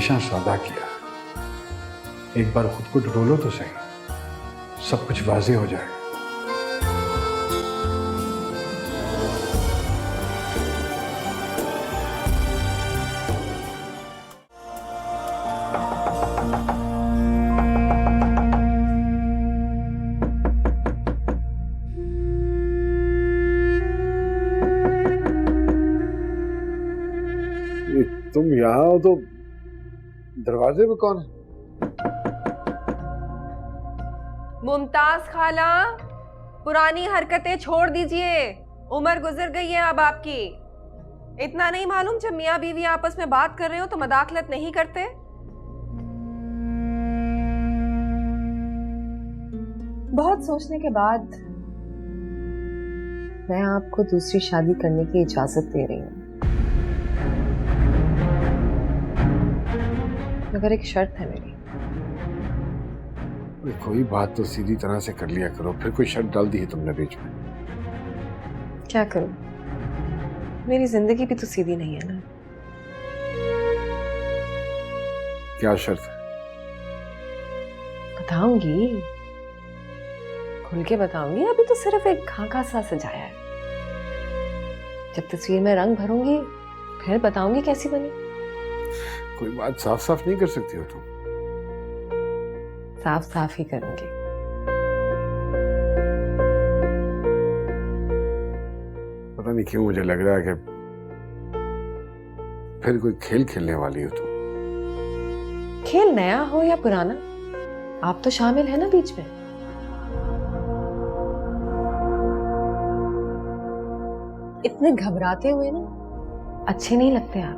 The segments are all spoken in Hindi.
हमेशा सौदा किया। एक बार खुद को टटोलो तो सही, सब कुछ वाज़ेह हो जाएगा। तुम यहाँ हो तो दरवाजे पे कौन है? मुमताज खाला, पुरानी हरकतें छोड़ दीजिए। उम्र गुजर गई है अब आपकी। इतना नहीं मालूम जब मियाँ बीवी आपस में बात कर रहे हो तो मदाखलत नहीं करते? बहुत सोचने के बाद मैं आपको दूसरी शादी करने की इजाजत दे रही हूँ, मगर एक शर्त है मेरी। कोई बात तो सीधी तरह से कर लिया करो, फिर कोई शर्त डाल दी है तुमने बीच में। क्या करूं, मेरी जिंदगी भी तो सीधी नहीं है ना। क्या शर्त है? बताऊंगी, खुल के बताऊंगी। अभी तो सिर्फ एक खाका सा सजाया है। जब तस्वीर में रंग भरूंगी फिर बताऊंगी कैसी बनी। कोई बात साफ साफ नहीं कर सकती हो तुम? साफ साफ ही करूंगी। पता नहीं क्यों मुझे लग रहा है कि फिर कोई खेल खेलने वाली हो तुम। खेल नया हो या पुराना, आप तो शामिल है ना बीच में। इतने घबराते हुए ना अच्छे नहीं लगते आप।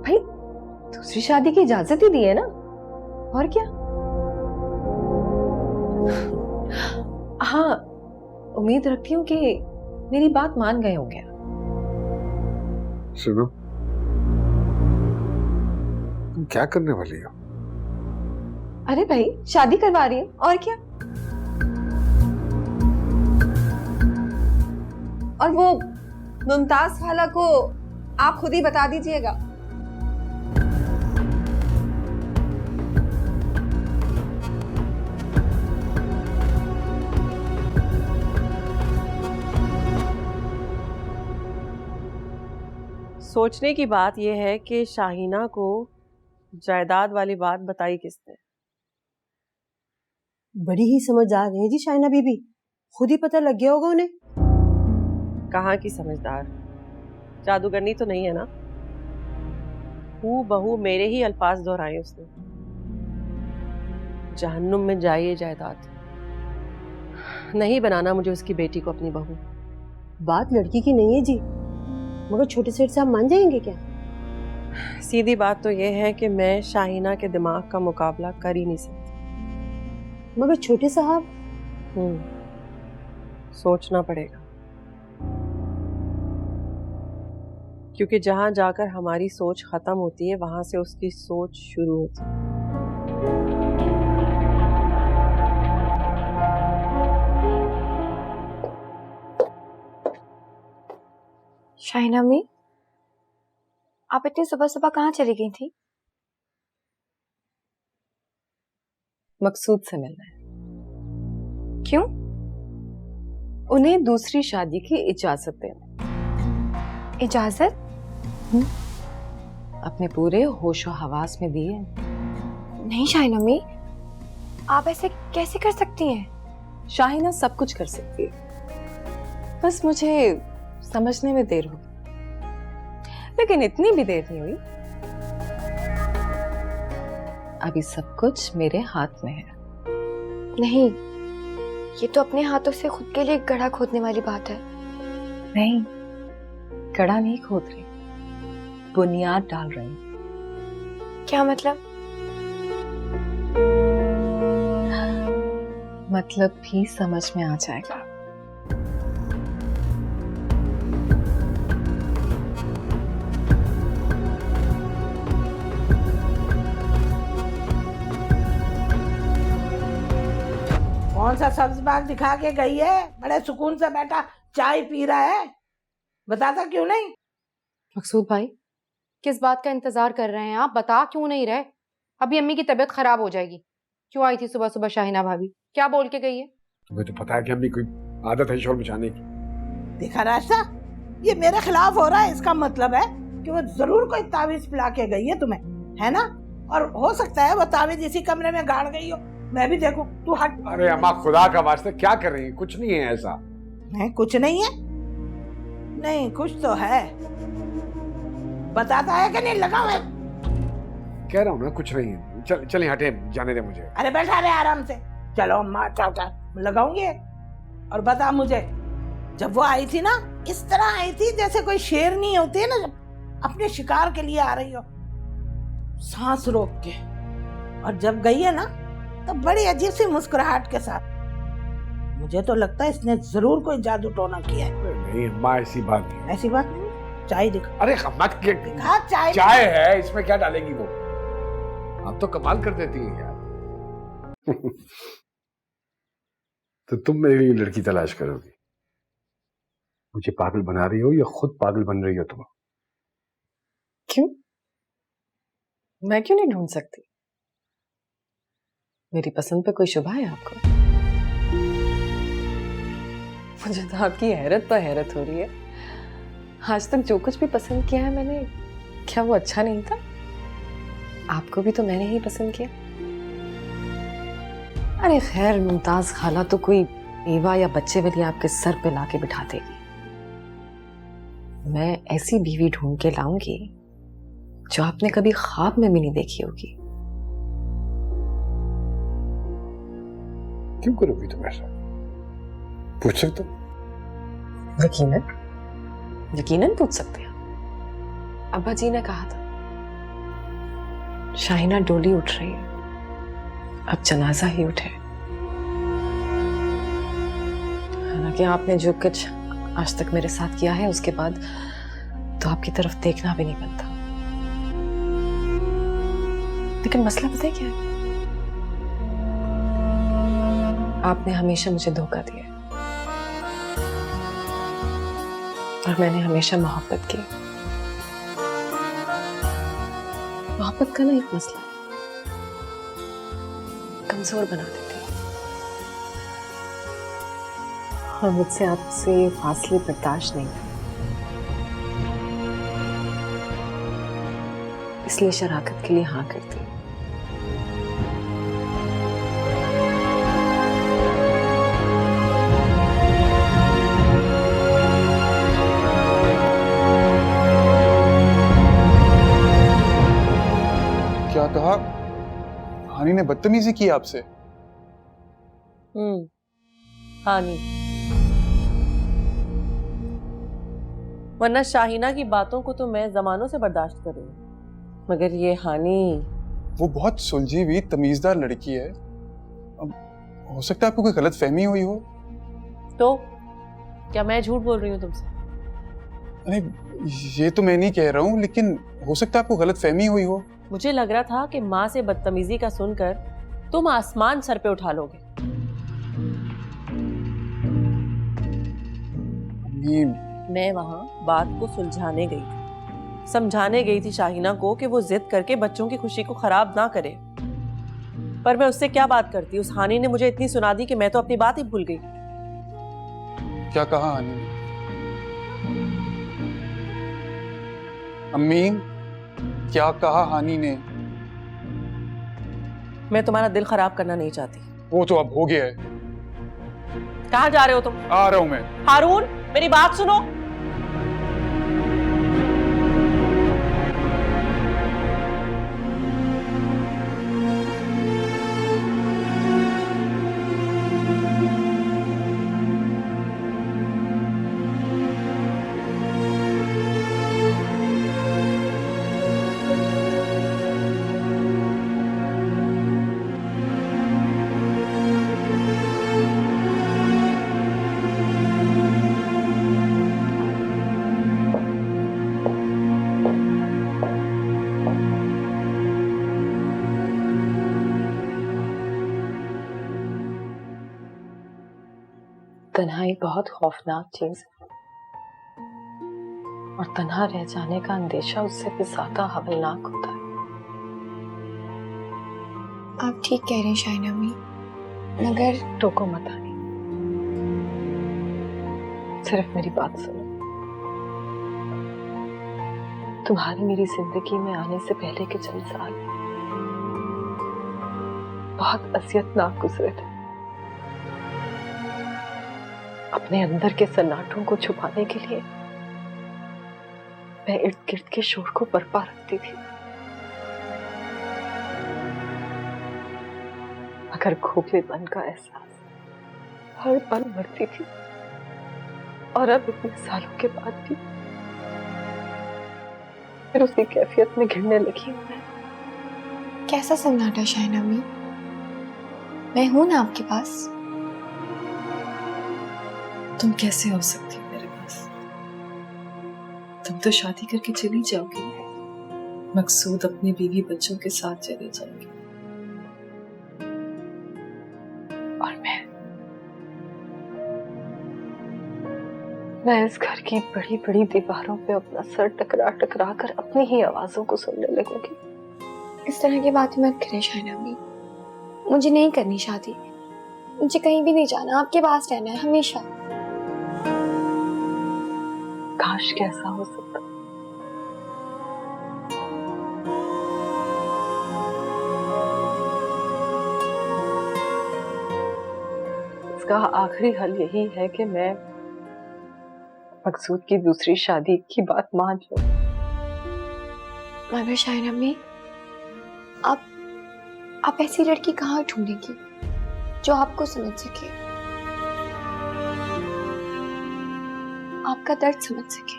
भाई दूसरी शादी की इजाजत ही दी है ना, और क्या। हाँ, उम्मीद रखती हूँ कि मेरी बात मान गए होंगे। सुनो, तुम क्या करने वाली हो? अरे भाई शादी करवा रही हूँ, और क्या। और वो मुमताज खाला को आप खुद ही बता दीजिएगा। सोचने की बात यह है कि शाहीना को जायदाद वाली बात बताई किसने? बड़ी ही समझदार है जी शाहीना बीबी, खुद ही पता लग गया होगा उन्हें। कहाँ की समझदार, जादूगरनी तो नहीं है ना। हूबहू मेरे ही अल्फाज दोहराए उसने। जहन्नुम में जाइए जायदाद, नहीं बनाना मुझे उसकी बेटी को अपनी बहू। बात लड़की की नहीं है जी, मगर छोटे सेठ साहब मान जाएंगे क्या? सीधी बात तो यह है कि मैं शाहीना के दिमाग का मुकाबला कर ही नहीं सकती। मगर छोटे साहब, सोचना पड़ेगा, क्योंकि जहां जाकर हमारी सोच खत्म होती है वहां से उसकी सोच शुरू होती है। शाहीना मी, आप इतनी सुबह सुबह कहाँ चली गई थी? मकसूद से मिलना है। क्यों? उन्हें दूसरी शादी की इजाजत देना। इजाजत? अपने पूरे होशो हवास में दी है। नहीं शाहीना मी, आप ऐसे कैसे कर सकती हैं? शाहीना सब कुछ कर सकती है, बस मुझे समझने में देर हुई। लेकिन इतनी भी देर नहीं हुई। अभी सब कुछ मेरे हाथ में है। नहीं, ये तो अपने हाथों से खुद के लिए गड्ढा खोदने वाली बात है। नहीं, गड्ढा नहीं खोद रही, बुनियाद डाल रही। क्या मतलब? मतलब भी समझ में आ जाएगा। कौन सा सब्ज बाग दिखा के गई है? बड़े सुकून से बैठा चाय पी रहा है, बताता क्यों नहीं? मकसूद भाई, किस बात का इंतजार कर रहे हैं आप? बता क्यों नहीं रहे? अभी अम्मी की तबीयत खराब हो जाएगी। क्यों आई थी सुबह सुबह शाहिना भाभी? क्या बोल के गई है? तुम्हें तो पता है कि अम्मी कोई आदत है शोर मचाने की। देखा रास्ता, ये मेरे खिलाफ हो रहा है, इसका मतलब है कि वो जरूर कोई तावीज पिला के गई है तुम्हें, है ना? और हो सकता है वो तावीज इसी कमरे में गाड़ गई हो, मैं भी देखूं। तू हट। अरे अम्मा खुदा का वास्ते क्या कर रही है? कुछ नहीं है ऐसा। नहीं, कुछ नहीं है। नहीं, कुछ तो है। बताता है कि नहीं? लगा हुआ है। कह रहा हूँ ना कुछ नहीं है। चलिए हटे, जाने दे मुझे। अरे बैठा रहे आराम से। चलो अम्मा, चाचा लगाऊंगी। और बता मुझे, जब वो आई थी ना, इस तरह आई थी जैसे कोई शेरनी होती है ना, जब अपने शिकार के लिए आ रही हो, सांस रोक के। और जब गई है ना, तो बड़ी अजीब सी मुस्कुराहट के साथ। मुझे तो लगता है इसने जरूर कोई जादू टोना किया है। नहीं अम्मा, ऐसी बात नहीं है। ऐसी बात नहीं। चाय दिखा। अरे अम्मा दिखा चाय। चाय है, इसमें क्या डालेंगी वो? आप तो कमाल कर देती हैं यार। तो तुम मेरे लिए लड़की तलाश करोगी? मुझे पागल बना रही हो या खुद पागल बन रही हो तुम? क्यों? मैं क्यों नहीं ढूंढ सकती? मेरी पसंद पे कोई शुबा है आपको? मुझे तो आपकी हैरत पर हैरत हो रही है। आज तक जो कुछ भी पसंद किया है मैंने, क्या वो अच्छा नहीं था? आपको भी तो मैंने ही पसंद किया। अरे खैर, मुमताज खाला तो कोई बेवा या बच्चे वाली आपके सर पे लाके बिठा देगी। मैं ऐसी बीवी ढूंढ के लाऊंगी जो आपने कभी ख्वाब में भी नहीं देखी होगी। क्यों करोगी तुम ऐसा? पूछ सकते हो? यकीनन यकीनन पूछ सकते हैं। अब्बा जी ने कहा था शाहिना डोली उठ रही है, अब जनाजा ही उठे। हालांकि आपने जो कुछ आज तक मेरे साथ किया है, उसके बाद तो आपकी तरफ देखना भी नहीं बनता। लेकिन मसला पता है क्या है? आपने हमेशा मुझे धोखा दिया और मैंने हमेशा मोहब्बत की। मोहब्बत का ना एक मसला कमजोर बना देती है, और मुझसे आपसे फासले बर्दाश्त नहीं थे। इसलिए शराकत के लिए हाँ करती हूँ। क्या कहा? हानी ने बदतमीजी की आपसे? हानी, वरना शाहिना की बातों को तो मैं जमानों से बर्दाश्त कर रही हूँ, मगर ये हानी। वो बहुत सुलझी हुई तमीजदार लड़की है। अब हो सकता है आपको कोई गलत फहमी हुई हो। तो क्या मैं झूठ बोल रही हूँ तुमसे? नहीं, ये तो मैं नहीं कह रहा हूँ, लेकिन हो सकता है आपको गलत फहमी हुई हो। मुझे लग रहा था कि माँ से बदतमीजी का सुनकर तुम आसमान सर पे उठा लोगे। मैं वहां बात को सुलझाने गई थी, समझाने गई थी शाहिना को कि वो जिद करके बच्चों की खुशी को खराब ना करे। पर मैं उससे क्या बात करती? उस हानी ने मुझे इतनी सुना दी कि मैं तो अपनी बात ही भूल गई। क्या कहा हानी ने? अम्मी, क्या कहा हानी ने? मैं तुम्हारा दिल खराब करना नहीं चाहती। वो तो अब हो गया है। कहाँ जा रहे हो तुम? आ रहा हूं मैं। हारून, मेरी बात सुनो। तन्हाई बहुत खौफनाक चीज है, और तन्हा रह जाने का अंदेशा उससे भी ज्यादा हवलनाक होता है। आप ठीक कह रहे हैं शाइना अम्मी, मगर टोको मत आनी, सिर्फ मेरी बात सुनो। तुम्हारी मेरी जिंदगी में आने से पहले के चंद साल बहुत असियतनाक गुजरे थे। अपने अंदर के सन्नाटों को छुपाने के लिए मैं इर्द गिर्द के शोर को बरपा रखती थी, मगर खोखलेपन का एहसास हर पल बढ़ती थी। और अब इतने सालों के बाद भी फिर उसी कैफियत में घिरने लगी हूं मैं। कैसा सन्नाटा शाइना अम्मी? मैं हूं ना आपके पास। तुम कैसे हो सकती हो मेरे पास? तुम तो शादी करके चली जाओगी, मकसूद अपनी बीवी बच्चों के साथ चले जाएंगे, और मैं इस घर की बड़ी बड़ी दीवारों पे अपना सर टकरा टकरा कर अपनी ही आवाजों को सुनने लगूंगी। इस तरह की बातें मत करें शाइना अम्मी, मुझे नहीं करनी शादी, मुझे कहीं भी नहीं जाना, आपके पास रहना है हमेशा। काश कैसा हो सकता। इसका आखिरी हल यही है कि मैं मकसूद की दूसरी शादी की बात मान लूं। मगर शाइना अम्मी, आप ऐसी लड़की कहाँ ढूंढेंगी जो आपको समझ सके, आपका दर्द समझ सके?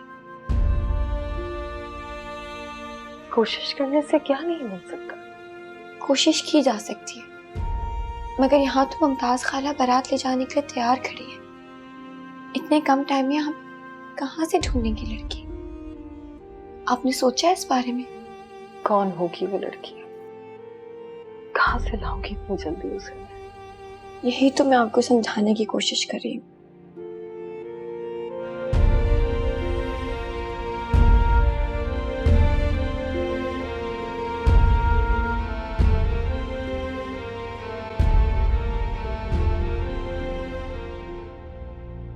कोशिश करने से क्या नहीं मिल सकता? कोशिश की जा सकती है, मगर यहाँ तो मुमताज खाला बारात ले जाने के लिए तैयार खड़ी है। इतने कम टाइम में हम कहाँ से ढूंढेंगे लड़की? आपने सोचा है इस बारे में? कौन होगी वो लड़की? कहाँ से लाऊंगी इतनी जल्दी उसे? यही तो मैं आपको समझाने की कोशिश कर रही हूँ।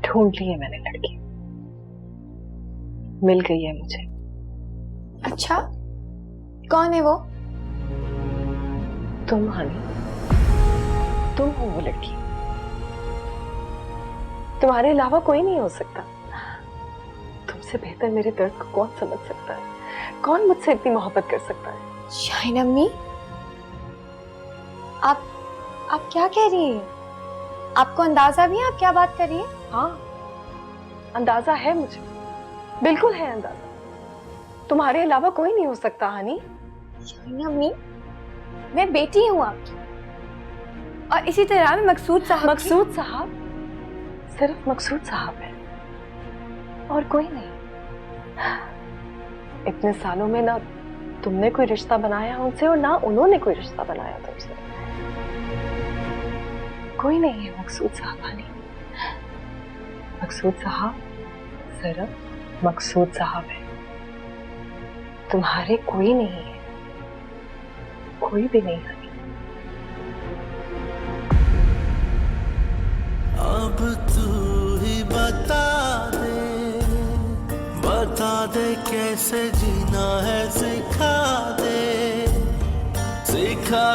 ढूंढ ली है मैंने लड़की, मिल गई है मुझे। अच्छा, कौन है वो? तुम हनी, तुम हो वो लड़की। तुम्हारे अलावा कोई नहीं हो सकता। तुमसे बेहतर मेरे दर्द को कौन समझ सकता है? कौन मुझसे इतनी मोहब्बत कर सकता है? शाइना अम्मी, आप क्या कह रही हैं? आपको अंदाजा भी है आप क्या बात कर रही हैं? हाँ, अंदाजा है मुझे, बिल्कुल है अंदाजा। तुम्हारे अलावा कोई नहीं हो सकता हनी। शाइना अम्मी, मैं बेटी हूँ आपकी, और इसी तरह मैं मकसूद साहब। मकसूद साहब? सिर्फ मकसूद साहब है और कोई नहीं। इतने सालों में ना तुमने कोई रिश्ता बनाया उनसे और ना उन्होंने कोई रिश्ता बनाया तुमसे। कोई नहीं है मकसूद साहब हनी। मकसूद साहब सिर्फ मकसूद साहब है, तुम्हारे कोई नहीं है, कोई भी नहीं है। अब तू ही बता दे कैसे जीना है, सिखा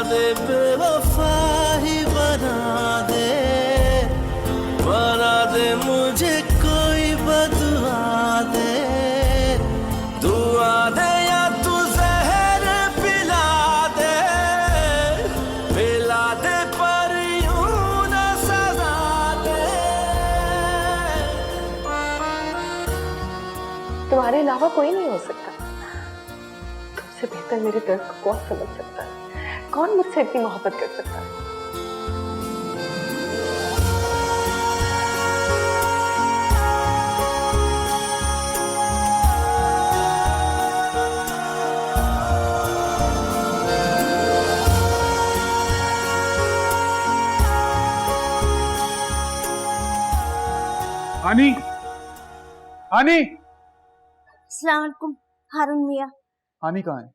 दे बेवफा ही बना दे मुझे कोई बदुआ दे या तू जहर पिला दे पर यूं न सजा दे। तुम्हारे अलावा कोई नहीं हो सकता। तुमसे बेहतर मेरे दर्द को कौन समझ सकता है? कौन मुझसे इतनी मोहब्बत कर सकता है? आनी, आनी, अस्सलाम वालेकुम हारून मियाँ। हानि कहाँ है?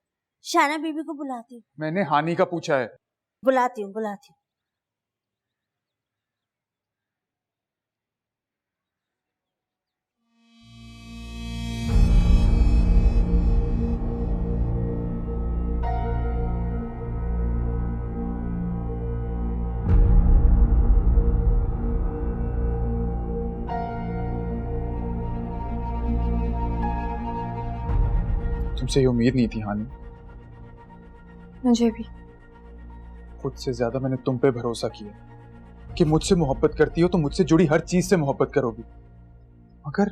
शाना बीबी को बुलाती हूँ। मैंने हानि का पूछा है। बुलाती हूँ बुलाती हूँ। तुमसे ये उम्मीद नहीं थी हानि। मुझे भी। खुद से ज्यादा मैंने तुम पे भरोसा किया कि मुझसे मोहब्बत करती हो तो मुझसे जुड़ी हर चीज से मोहब्बत करोगी, मगर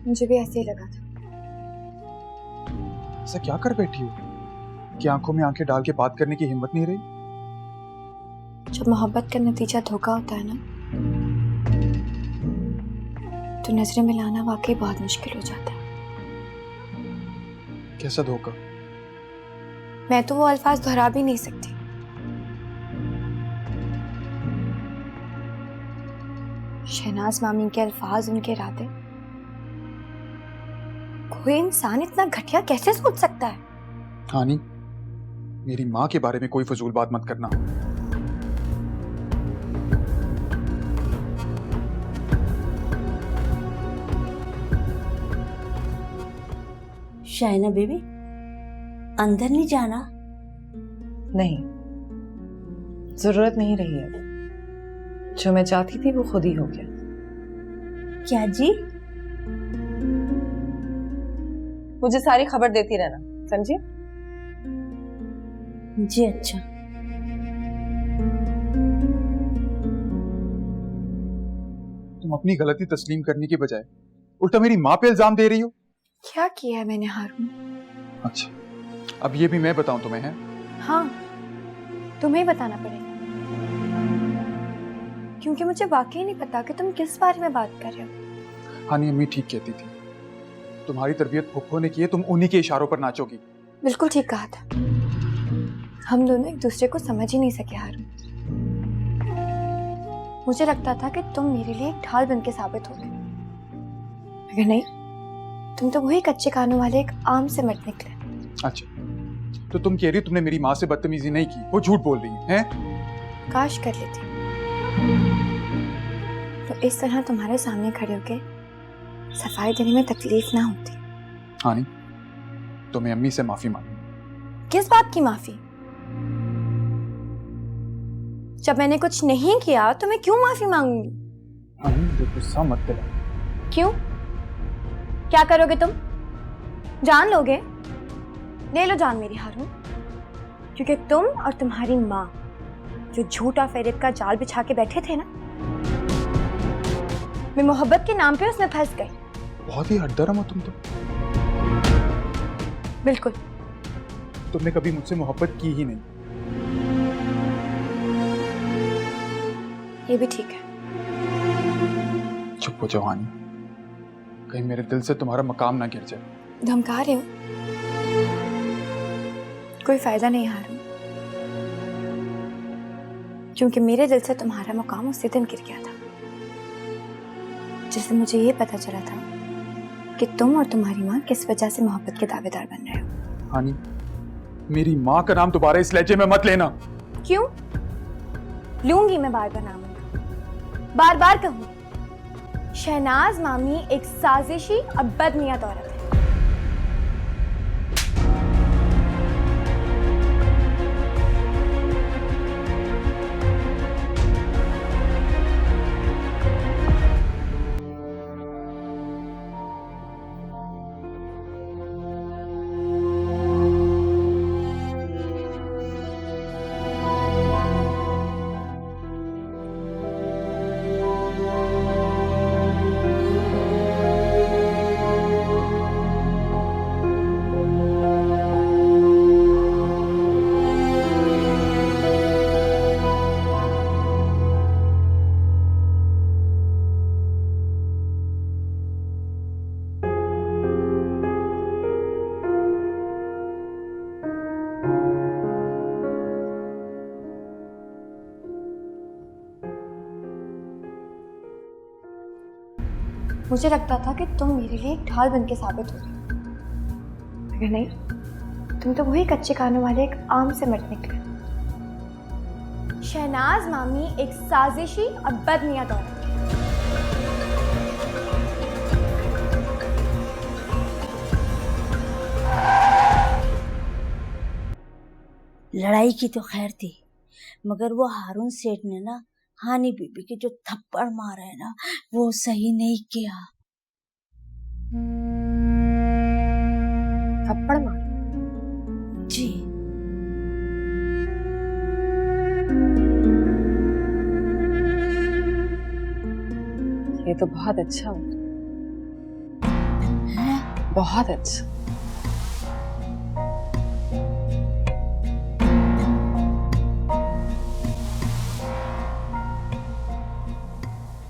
मुझे भी ऐसे ही लगा था। ऐसा क्या कर बैठी हो कि आंखों में आंखें डाल के बात करने की हिम्मत नहीं रही? जब मोहब्बत का नतीजा धोखा होता है ना, तो नजरें मिलाना वाकई बहुत मुश्किल हो जाता है। कैसा धोखा? मैं तो वो अल्फाज दोहरा भी नहीं सकती। शहनाज मामी के अल्फाज, उनके इरादे, कोई इंसान इतना घटिया कैसे सोच सकता है? हानि, मेरी माँ के बारे में कोई फजूल बात मत करना। शाइना बेबी, अंदर नहीं जाना? नहीं, जरूरत नहीं रही है। जो मैं चाहती थी वो खुद ही हो गया। क्या जी? मुझे सारी खबर देती रहना, समझी? जी अच्छा। तुम अपनी गलती तस्लीम करने की बजाय उल्टा मेरी माँ पे इल्जाम दे रही हो। क्या किया है मैंने हारून? अच्छा, अब ये भी मैं बताऊं तुम्हें? है हाँ, तुम्हें बताना पड़ेगा, क्योंकि मुझे वाकई नहीं पता कि तुम किस बारे में बात कर रहे हो। हानि, अम्मी ठीक कहती थी, तुम्हारी तरबियत फुफ्फो ने की है, तुम उन्हीं के इशारों पर नाचोगी। बिल्कुल ठीक कहा था। हम दोनों एक दूसरे को समझ ही नहीं सके हारून। मुझे लगता था कि तुम मेरे लिए एक ढाल बन के साबित हो गए, मगर नहीं, तुम तो वही कच्चे कानों वाले एक आम से मर्द निकले। अच्छा, तो तुम कह रही हो तुमने मेरी माँ से बदतमीजी नहीं की, वो झूठ बोल रही हैं? काश कर लेती, तो इस तरह तुम्हारे सामने खड़े होके सफाई देने में तकलीफ ना होती। हानि, तुम्हें अम्मी से माफी मांगी। किस बात की माफी? जब मैंने कुछ नहीं किया तो मैं क्यों माफी मांगूंगी? हानि, मुझे गुस्सा मत दिला। क्यों? क्या करोगे तुम? जान लोगे? ले लो जान मेरी हारून, क्योंकि तुम और तुम्हारी माँ जो झूठा फेरियत का जाल बिछा के बैठे थे ना, मैं मोहब्बत के नाम पे उसमें फंस गई। बहुत ही हटदरम हो तुम तो। बिल्कुल। तुमने कभी मुझसे मोहब्बत की ही नहीं। ये भी ठीक है। चुप हो जाओ हानि, कहीं मेरे दिल से तुम्हारा मकाम ना गिर जाए। धमका रहे हो? कोई फायदा नहीं हारून, क्योंकि मेरे दिल से तुम्हारा मुकाम उसी दिन गिर गया था जिससे मुझे ये पता चला था कि तुम और तुम्हारी माँ किस वजह से मोहब्बत के दावेदार बन रहे हो। हानि, मेरी माँ का नाम दोबारा इस लहजे में मत लेना। क्यों? लूंगी मैं बार बार नाम, बार बार कहूंगी। शहनाज मामी एक साजिशी और बदनीयत औरत है। मुझे लगता था कि तुम मेरे लिए एक ढाल बन के साबित हो रही, मगर नहीं, तुम तो वही कच्चे कानों वाले एक आम से मर्द निकले। शहनाज मामी एक साजिशी और बदनीयत औरत है। लड़ाई की तो खैर थी, मगर वो हारून सेठ ने ना हानी बीबी के जो थप्पड़ मारा है ना, वो सही नहीं किया। थप्पड़ मार? जी। ये तो बहुत अच्छा हो, है? बहुत अच्छा।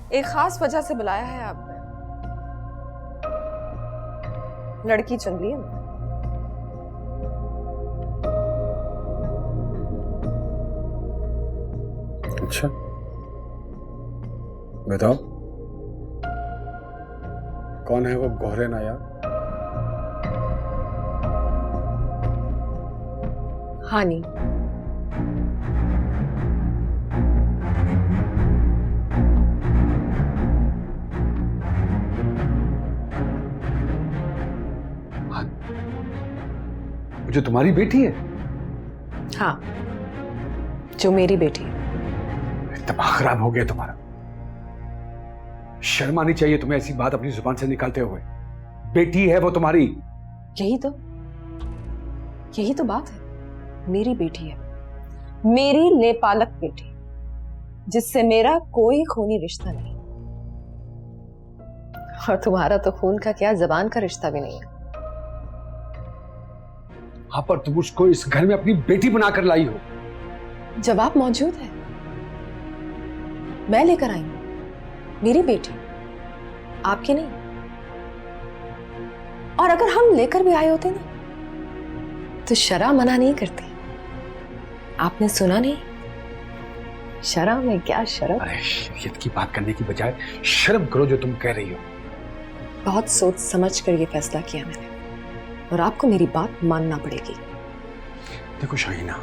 एक खास वजह से बुलाया है आपने। लड़की चुन ली है। अच्छा, बताओ कौन है वो गोहरे नायाब? हानी। जो तुम्हारी बेटी है? हाँ, जो मेरी बेटी है। दिमाग खराब हो गया तुम्हारा। शर्म आनी चाहिए तुम्हें ऐसी बात अपनी जुबान से निकालते हुए। बेटी है वो तुम्हारी। यही तो बात है। मेरी बेटी है, मेरी लेपालक बेटी, जिससे मेरा कोई खूनी रिश्ता नहीं। और तुम्हारा तो खून का क्या, जबान का रिश्ता भी नहीं है। हाँ, पर तुम उसको इस घर में अपनी बेटी बनाकर लाई हो। जवाब मौजूद है, मैं लेकर आई हूं, मेरी बेटी, आपकी नहीं। और अगर हम लेकर भी आए होते ना, तो शरअ मना नहीं करती। आपने सुना नहीं? शरअ में क्या शर्म। अरे शरीयत की बात करने की बजाय शर्म करो जो तुम कह रही हो। बहुत सोच समझ कर ये फैसला किया मैंने, और आपको मेरी बात मानना पड़ेगी। देखो शाहीना,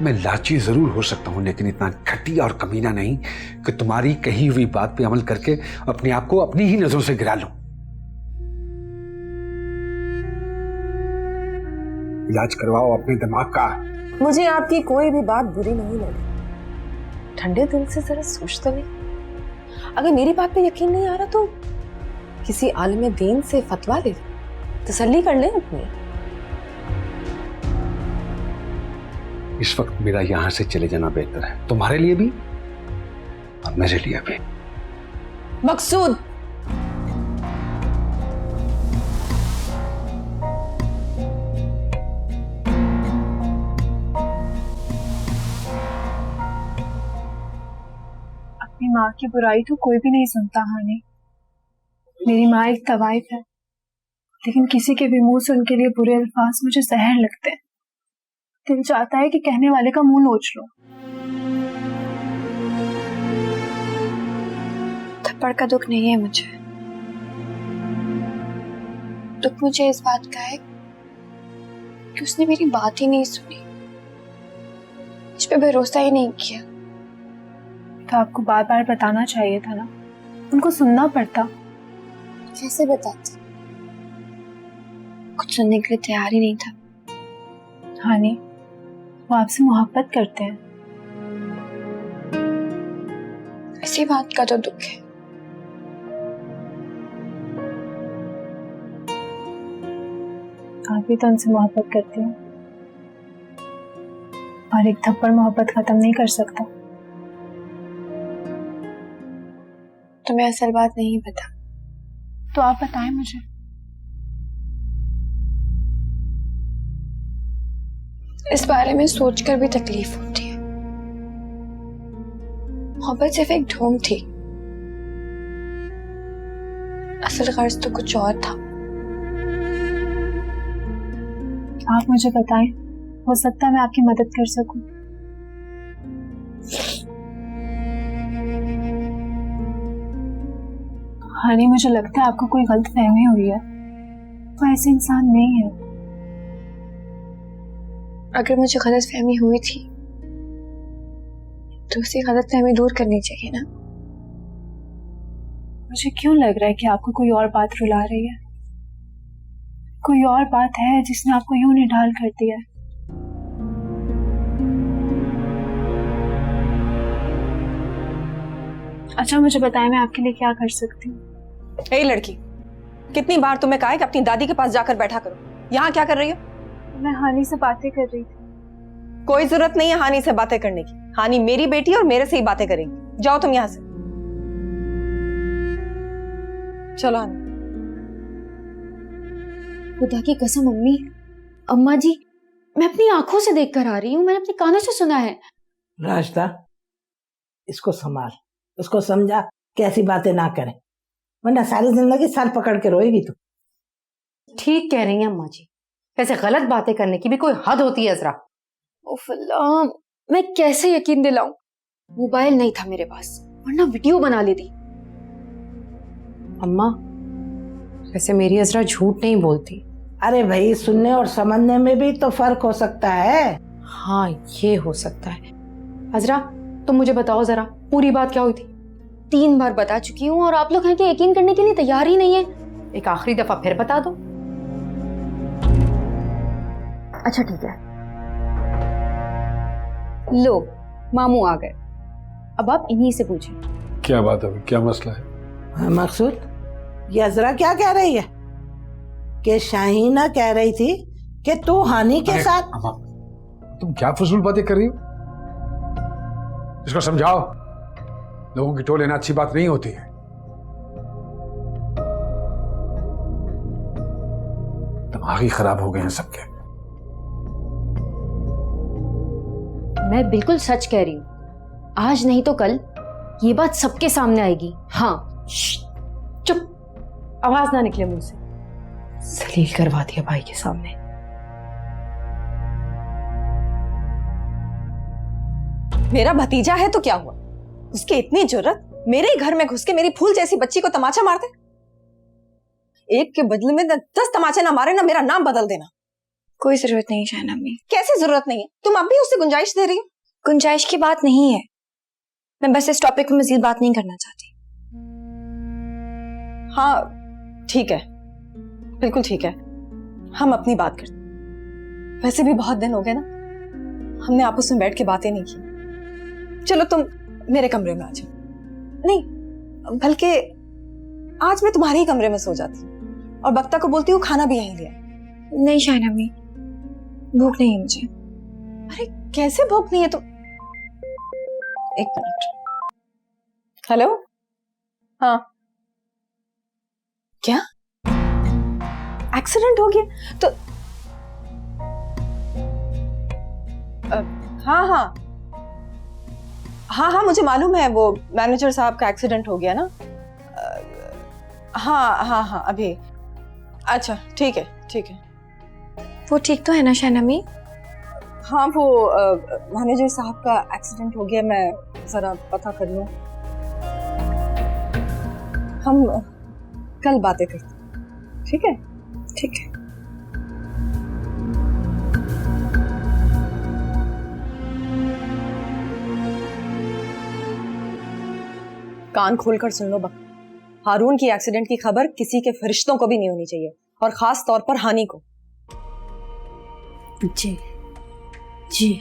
मैं लाची जरूर हो सकता हूं, लेकिन इतना घटिया और कमीना नहीं कि तुम्हारी कही हुई बात पे अमल करके अपने आप को अपनी ही नजरों से गिरा लूं। इलाज करवाओ अपने दिमाग का। मुझे आपकी कोई भी बात बुरी नहीं लगी। ठंडे दिल से जरा सोच तो नहीं। अगर मेरी बात पे यकीन नहीं आ रहा तो किसी आलिम दीन से फतवा ले, तसल्ली कर ले अपनी। इस वक्त मेरा यहां से चले जाना बेहतर है, तुम्हारे लिए भी और मेरे लिए भी। मकसूद, अपनी माँ की बुराई तो कोई भी नहीं सुनता हानी। मेरी माँ एक तवाइफ है, लेकिन किसी के भी मुंह से उनके लिए बुरे अल्फाज मुझे जहर लगते हैं। दिल चाहता है कि कहने वाले का मुंह नोच लो। थप्पड़ का दुख नहीं है मुझे, दुख मुझे इस बात का है कि उसने मेरी बात ही नहीं सुनी, मुझ पे भरोसा ही नहीं किया। तो आपको बार बार बताना चाहिए था ना, उनको सुनना पड़ता। कैसे बताती, कुछ सुनने के लिए तैयार ही नहीं था। हानी, वो आपसे मोहब्बत करते हैं। इसी बात का तो दुख है। आप भी तो उनसे मोहब्बत करती हैं, और एक थप्पड़ मोहब्बत खत्म नहीं कर सकता। तुम्हें असल बात नहीं पता तो आप बताएं मुझे। इस बारे में सोचकर भी तकलीफ होती है। मोहब्बत सिर्फ एक ढोंग थी, असल गर्ज तो कुछ और था। आप मुझे बताएं, हो सकता है मैं आपकी मदद कर सकूं। हानि, मुझे लगता है आपको कोई गलत फहमी हुई है। वो ऐसे इंसान नहीं है। अगर मुझे गलत फहमी हुई थी तो उसे गलत फहमी दूर करनी चाहिए ना। मुझे क्यों लग रहा है कि आपको कोई और बात रुला रही है। कोई और बात है जिसने आपको यूं निढाल कर दिया है। अच्छा मुझे बताएं, मैं आपके लिए क्या कर सकती हूँ? ए लड़की, कितनी बार तुम्हें कहा है कि अपनी दादी के पास जाकर बैठा करो। यहाँ क्या कर रही हो? मैं हानि से बातें कर रही थी। कोई जरूरत नहीं है हानि से बातें करने की। हानि मेरी बेटी और मेरे से ही बातें करेंगी। जाओ तुम यहाँ से। चलो हानि। खुदा की कसम अम्मी, अम्मा जी, मैं अपनी आंखों से देख कर आ रही हूँ, मैंने अपने कानों से सुना है। रास्ता, इसको संभाल, उसको समझा कि ऐसी बातें ना करे, वरना सारी जिंदगी सर पकड़ के रोएगी तू। ठीक कह रही हैं अम्मा जी, ऐसे गलत बातें करने की भी कोई हद होती है अजरा। उफ अल्लाह, मैं कैसे यकीन दिलाऊं? मोबाइल नहीं था मेरे पास, वरना वीडियो बना लेती। अम्मा, वैसे मेरी अजरा झूठ नहीं बोलती। अरे भाई, सुनने और समझने में भी तो फर्क हो सकता है। हाँ, ये हो सकता है। अजरा, तुम मुझे बताओ जरा, पूरी बात क्या हुई थी? 3 बार बता चुकी हूँ और आप लोग हैं कि यकीन करने के लिए तैयार ही नहीं है। एक आखिरी दफा फिर बता दो। अच्छा ठीक है, लो मामू आ गए, अब आप इन्हीं से पूछें। क्या बात है, क्या मसला है? हाँ, मकसूद, ये अजरा क्या कह रही है कि शाहीना कह रही थी कि तू हानि के साथ। अम्मा, तुम क्या फजूल बातें कर रही हो? इसको समझाओ, लोगों की टोल लेना अच्छी बात नहीं होती है। दिमाग ही खराब हो गए हैं सबके। मैं बिल्कुल सच कह रही हूँ, आज नहीं तो कल ये बात सबके सामने आएगी। हाँ, चुप, आवाज ना निकले मुंह से। सलील करवा दिया भाई के सामने। मेरा भतीजा है तो क्या हुआ? उसकी इतनी जुर्रत, मेरे ही घर में घुस के मेरी फूल जैसी बच्ची को तमाचा मारते। एक के बदले में 10 तमाचे ना मारे ना मेरा नाम बदल देना। कोई जरूरत नहीं शाहना अम्मी। कैसे जरूरत नहीं है? तुम अब भी उससे गुंजाइश दे रही हो। गुंजाइश की बात नहीं है, मैं बस इस टॉपिक पर मजीद बात नहीं करना चाहती। हाँ ठीक है, बिल्कुल ठीक है, हम अपनी बात करते। वैसे भी बहुत दिन हो गए ना, हमने आपस में बैठ के बातें नहीं की। चलो तुम मेरे कमरे में आ जाओ। नहीं, बल्कि आज मैं तुम्हारे ही कमरे में सो जाती हूँ और बख्ता को बोलती हूँ खाना भी यहीं ले आए। नहीं शाहना अम्मी, भूख नहीं है मुझे। अरे कैसे भूख नहीं है? तो एक मिनट। हेलो, हाँ क्या एक्सीडेंट हो गया? तो हाँ हाँ हाँ हाँ मुझे मालूम है, वो मैनेजर साहब का एक्सीडेंट हो गया ना। हाँ हाँ हाँ अभी। अच्छा ठीक है ठीक है। वो ठीक तो है ना शाहना अम्मी? हाँ वो मैनेजर साहब का एक्सीडेंट हो गया, मैं जरा पता कर लूं। हम कल बातें करते हैं, ठीक है? ठीक है। कान खोलकर सुन लो बक, हारून की एक्सीडेंट की खबर किसी के फरिश्तों को भी नहीं होनी चाहिए, और खास तौर पर हानि को। जी जी।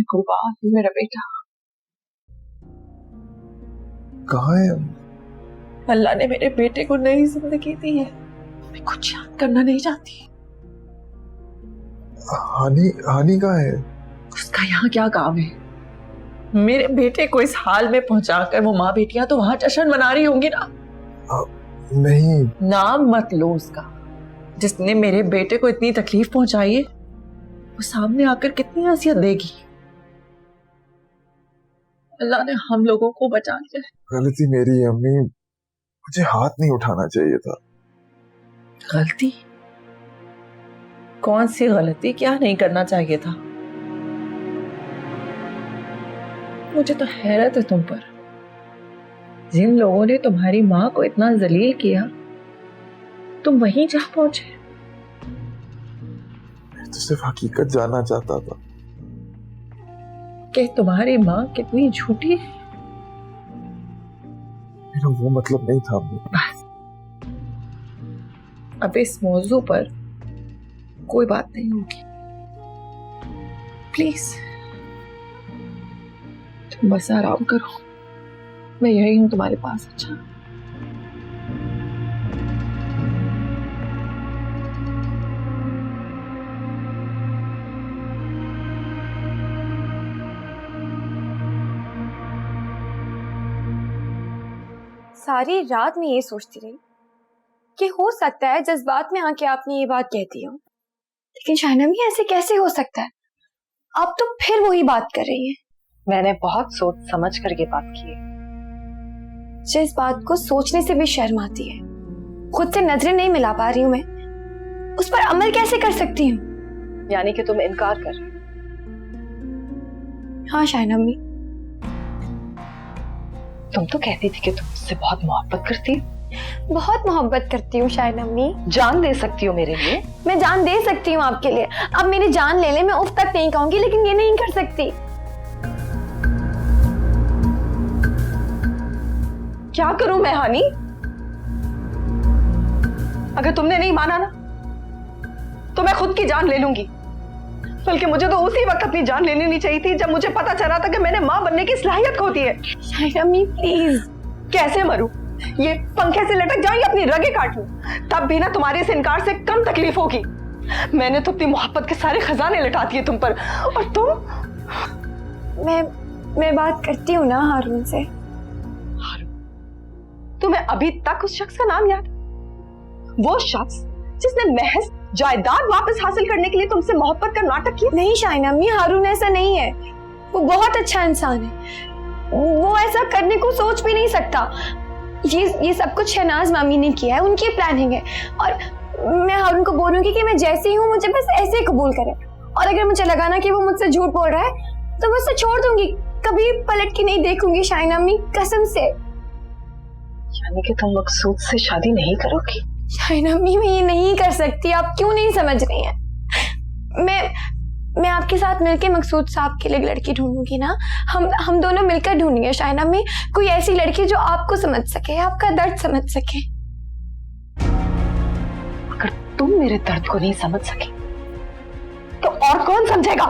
कुर्बान मेरा बेटा। कहाँ है? अल्लाह ने मेरे बेटे को नई जिंदगी दी है, मैं कुछ याद करना नहीं चाहती। हानि कहाँ है? उसका यहाँ क्या काम है? मेरे बेटे को इस हाल में पहुंचाकर वो माँ बेटियां तो वहां जश्न मना रही होंगी ना। नहीं। नाम मत लो उसका। जिसने मेरे बेटे को इतनी तकलीफ पहुंचाई है, वो सामने आकर कितनी नसीहत देगी। अल्लाह ने हम लोगों को बचा लिया। गलती मेरी है अम्मी, मुझे हाथ नहीं उठाना चाहिए था। गलती? कौन सी गलती? क्या नहीं करना चाहिए था? मुझे तो हैरत है तुम पर। जिन लोगों ने तुम्हारी माँ को इतना जलील किया, तुम वहीं जा पहुंचे। मैं तो सिर्फ हकीकत जानना चाहता था कि तुम्हारी माँ कितनी झूठी है। मेरा वो मतलब नहीं था अम्मी। बस अब इस मौजू पर कोई बात नहीं होगी, प्लीज। तुम बस आराम करो, मैं यही हूं तुम्हारे पास। अच्छा, सारी रात में ये सोचती रही कि हो सकता है जज्बात में आके आपने ये बात कहती हो, लेकिन शाइना भी ऐसे कैसे हो सकता है? आप तो फिर वही बात कर रही हैं। मैंने बहुत सोच समझ कर ये बात की है। जिस बात को सोचने से भी शर्म आती है, खुद से नजरें नहीं मिला पा रही हूँ मैं, उस पर अमल कैसे कर सकती हूँ? यानी कि तुम इनकार कर रही हो? हाँ शाइना अम्मी, तुम तो कहती थी कि तुम मुझसे बहुत मोहब्बत करती हो। बहुत मोहब्बत करती हूँ शाइना अम्मी। जान दे सकती हो मेरे लिए? मैं जान दे सकती हूँ आपके लिए। अब मेरी जान ले ले, मैं उफ तक नहीं कहूंगी, लेकिन ये नहीं कर सकती। क्या करूं मैं हानी? अगर तुमने नहीं माना ना, तो मैं खुद की जान ले लूंगी। बल्कि मुझे तो उसी वक्त अपनी जान ले लेनी चाहिए थी जब मुझे पता चला था कि मैंने मां बनने की सलाहियत होती है। शाइना अम्मी प्लीज। कैसे मरूं? ये पंखे से लटक जाऊं या अपनी रगें काट लूं, तब भी ना तुम्हारे इस इनकार से कम तकलीफ होगी। मैंने तो अपनी मोहब्बत के सारे खजाने लटा दिए तुम पर, और तुम। मैं बात करती हूँ ना हारून से। तुम्हें अभी तक उस शख्स का नाम याद? वो शख्स जिसने महज जायदाद वापस हासिल करने के लिए तुमसे मोहब्बत का नाटक किया? नहीं शाइना अम्मी, हारून ऐसा नहीं है। वो बहुत अच्छा इंसान है, वो ऐसा करने को सोच भी नहीं सकता। ये सब कुछ शहनाज मामी ने किया है, उनकी प्लानिंग है। और मैं हारून को बोलूंगी कि मैं जैसी हूँ मुझे बस ऐसे ही कबूल करे, और अगर मुझे लगा ना कि वो मुझसे झूठ बोल रहा है तो मैं उसे छोड़ दूंगी, कभी पलट के नहीं देखूंगी शाइना अम्मी, कसम से। यानी कि तुम मकसूद से शादी नहीं करोगी? शाइना अम्मी मैं ये नहीं कर सकती, आप क्यों नहीं समझ रही हैं? मैं आपके साथ मिलके मकसूद साहब के लिए लड़की ढूंढूंगी ना। हम दोनों मिलकर ढूंढेंगे शाइना अम्मी, कोई ऐसी लड़की जो आपको समझ सके, आपका दर्द समझ सके। अगर तुम मेरे दर्द को नहीं समझ सके तो और कौन समझेगा?